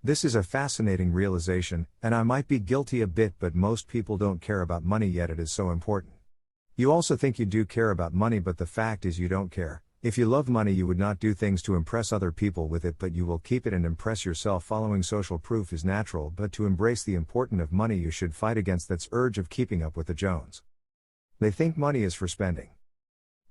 This is a fascinating realization, and I might be guilty a bit, but most people don't care about money yet it is so important. You also think you do care about money, but the fact is you don't care. If you love money, you would not do things to impress other people with it, but you will keep it and impress yourself. Following social proof is natural, but to embrace the importance of money, you should fight against that urge of keeping up with the Jones. They think money is for spending.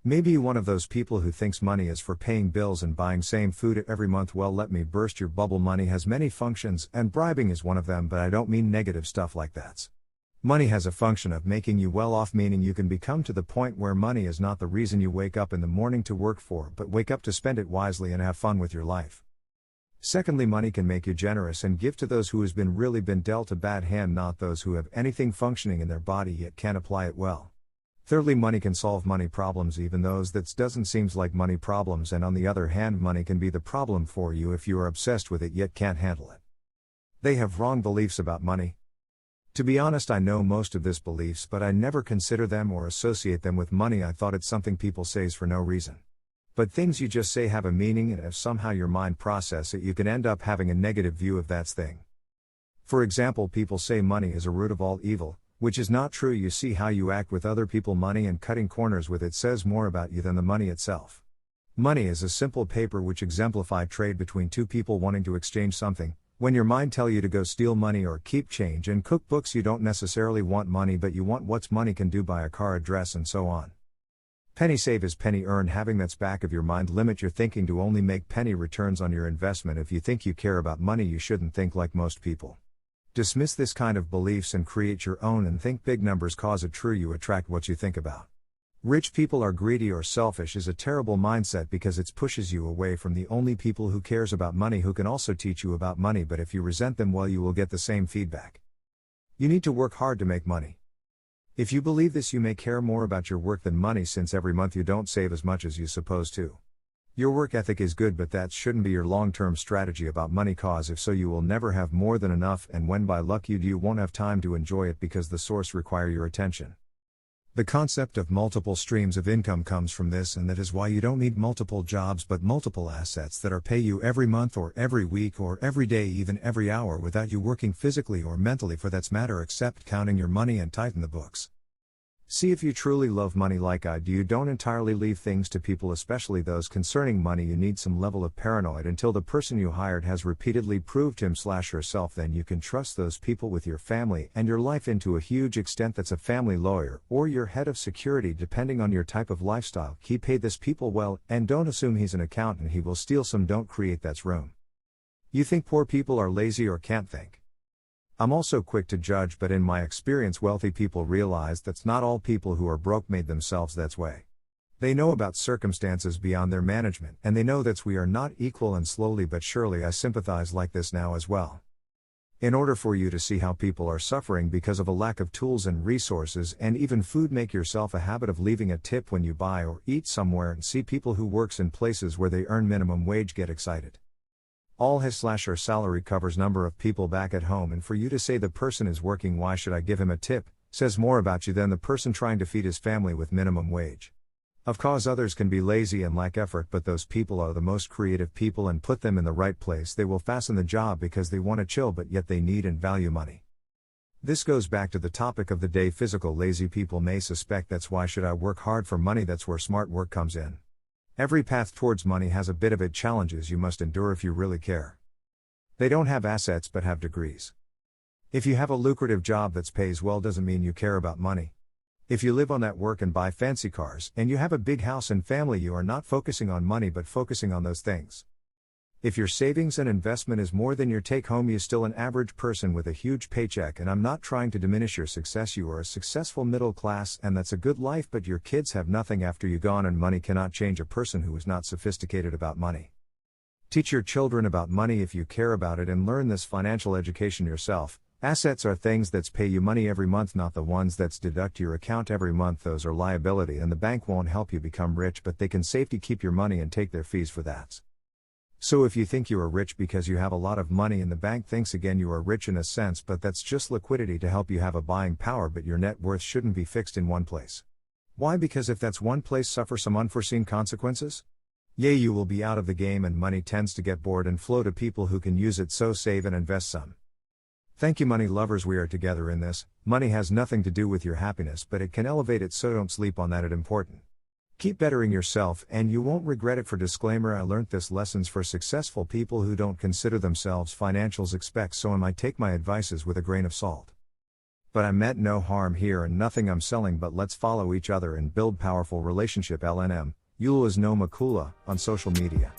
Maybe you're one of those people who thinks money is for paying bills and buying same food every month. Well, let me burst your bubble. Money has many functions, and bribing is one of them, but I don't mean negative stuff like that. Money has a function of making you well off, meaning you can become to the point where money is not the reason you wake up in the morning to work for, but wake up to spend it wisely and have fun with your life. Secondly, money can make you generous and give to those who has really been dealt a bad hand, not those who have anything functioning in their body yet can't apply it well. Thirdly, money can solve money problems, even those that doesn't seems like money problems, and on the other hand, money can be the problem for you if you are obsessed with it yet can't handle it. They have wrong beliefs about money. To be honest, I know most of these beliefs, but I never consider them or associate them with money. I thought it's something people says for no reason. But things you just say have a meaning, and if somehow your mind process it, you can end up having a negative view of that thing. For example, people say money is a root of all evil, which is not true. You see how you act with other people. Money and cutting corners with it says more about you than the money itself. Money is a simple paper which exemplify trade between two people wanting to exchange something. When your mind tell you to go steal money or keep change and cook books, you don't necessarily want money, but you want what money can do, buy a car, a dress, and so on. Penny save is penny earn. Having that's back of your mind, limit your thinking to only make penny returns on your investment. If you think you care about money, you shouldn't think like most people. Dismiss this kind of beliefs and create your own, and think big. Numbers cause it true. You attract what you think about. Rich people are greedy or selfish is a terrible mindset because it pushes you away from the only people who cares about money, who can also teach you about money, but if you resent them, well, you will get the same feedback. You need to work hard to make money. If you believe this, you may care more about your work than money, since every month you don't save as much as you're supposed to. Your work ethic is good, but that shouldn't be your long-term strategy about money, cause if so, you will never have more than enough, and when by luck you do, you won't have time to enjoy it because the source require your attention. The concept of multiple streams of income comes from this, and that is why you don't need multiple jobs but multiple assets that are pay you every month or every week or every day, even every hour, without you working physically or mentally for that matter, except counting your money and tighten the books. See if you truly love money like I do. You don't entirely leave things to people, especially those concerning money. You need some level of paranoid until the person you hired has repeatedly proved him/herself. Then you can trust those people with your family and your life into a huge extent. That's a family lawyer or your head of security, depending on your type of lifestyle. He paid this people well, and don't assume he's an accountant. He will steal some. Don't create that room. You think poor people are lazy or can't think. I'm also quick to judge, but in my experience, wealthy people realize that's not all people who are broke made themselves that way. They know about circumstances beyond their management, and they know that we are not equal, and slowly but surely I sympathize like this now as well. In order for you to see how people are suffering because of a lack of tools and resources and even food, make yourself a habit of leaving a tip when you buy or eat somewhere, and see people who works in places where they earn minimum wage get excited. All his/her salary covers number of people back at home, and for you to say the person is working, why should I give him a tip, says more about you than the person trying to feed his family with minimum wage. Of course, others can be lazy and lack effort, but those people are the most creative people, and put them in the right place, they will fasten the job because they want to chill, but yet they need and value money. This goes back to the topic of the day. Physical lazy people may suspect that's why should I work hard for money. That's where smart work comes in. Every path towards money has a bit of it challenges you must endure if you really care. They don't have assets but have degrees. If you have a lucrative job that pays well, doesn't mean you care about money. If you live on that work and buy fancy cars, and you have a big house and family, you are not focusing on money but focusing on those things. If your savings and investment is more than your take home, you're still an average person with a huge paycheck, and I'm not trying to diminish your success. You are a successful middle class, and that's a good life, but your kids have nothing after you gone, and money cannot change a person who is not sophisticated about money. Teach your children about money if you care about it, and learn this financial education yourself. Assets are things that's pay you money every month, not the ones that's deduct your account every month. Those are liability, and the bank won't help you become rich, but they can safely keep your money and take their fees for that. So if you think you are rich because you have a lot of money in the bank, thinks again, you are rich in a sense, but that's just liquidity to help you have a buying power, but your net worth shouldn't be fixed in one place. Why? Because if that's one place, suffer some unforeseen consequences. Yea, you will be out of the game and money tends to get bored and flow to people who can use it, so save and invest some. Thank you, money lovers, we are together in this. Money has nothing to do with your happiness, but it can elevate it, so don't sleep on that, it's important. Keep bettering yourself and you won't regret it. For disclaimer, I learnt this lessons for successful people who don't consider themselves financials expect, so I might take my advices with a grain of salt. But I meant no harm here and nothing I'm selling, but let's follow each other and build powerful relationship. LNM, Yula is no Makula, on social media.